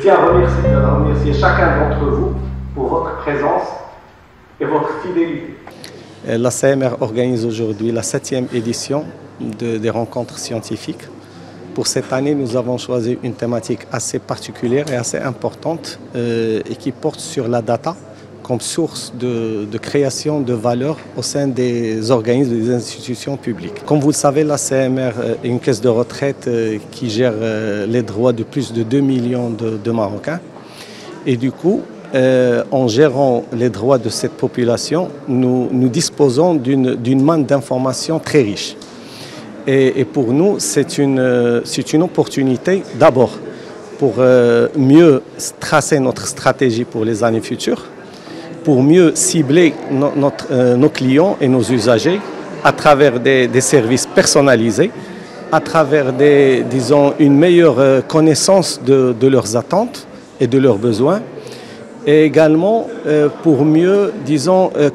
tiens à remercier chacun d'entre vous pour votre présence et votre fidélité. La CMR organise aujourd'hui la 7e édition des rencontres scientifiques. Pour cette année, nous avons choisi une thématique assez particulière et assez importante et qui porte sur la data comme source de création de valeur au sein des organismes et des institutions publiques. Comme vous le savez, la CMR est une caisse de retraite qui gère les droits de plus de 2 millions de Marocains. Et du coup, en gérant les droits de cette population, nous disposons d'une manne d'informations très riche. Et pour nous, c'est une opportunité d'abord pour mieux tracer notre stratégie pour les années futures, pour mieux cibler nos clients et nos usagers à travers des services personnalisés, à travers une meilleure connaissance de leurs attentes et de leurs besoins, et également pour mieux,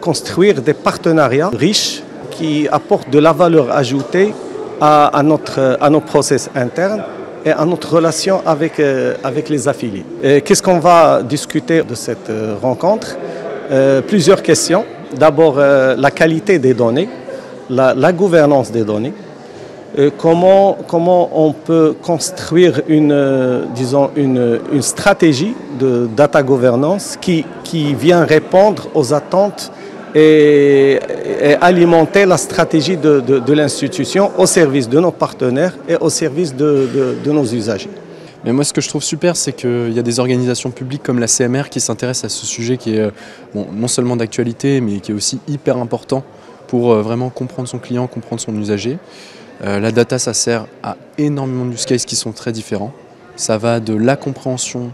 construire des partenariats riches qui apportent de la valeur ajoutée à nos process internes et à notre relation avec les affiliés. Qu'est-ce qu'on va discuter de cette rencontre? Plusieurs questions. D'abord, la qualité des données, la gouvernance des données. Comment on peut construire une stratégie de data governance qui vient répondre aux attentes et alimenter la stratégie de l'institution au service de nos partenaires et au service de nos usagers. Mais moi, ce que je trouve super, c'est qu'il y a des organisations publiques comme la CMR qui s'intéressent à ce sujet qui est non seulement d'actualité, mais qui est aussi hyper important pour vraiment comprendre son client, comprendre son usager. La data, ça sert à énormément de use cases qui sont très différents. Ça va de la compréhension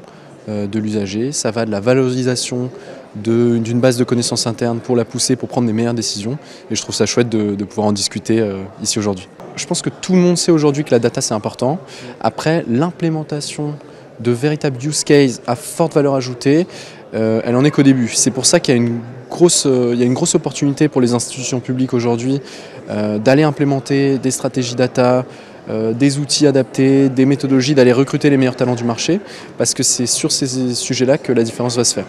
de l'usager, ça va de la valorisation d'une base de connaissances internes pour la pousser, pour prendre des meilleures décisions. Et je trouve ça chouette de pouvoir en discuter ici aujourd'hui. Je pense que tout le monde sait aujourd'hui que la data c'est important. Après, l'implémentation de véritables use cases à forte valeur ajoutée, elle en est qu'au début. C'est pour ça qu'il y a une grosse opportunité pour les institutions publiques aujourd'hui d'aller implémenter des stratégies data, des outils adaptés, des méthodologies, d'aller recruter les meilleurs talents du marché, parce que c'est sur ces sujets-là que la différence va se faire.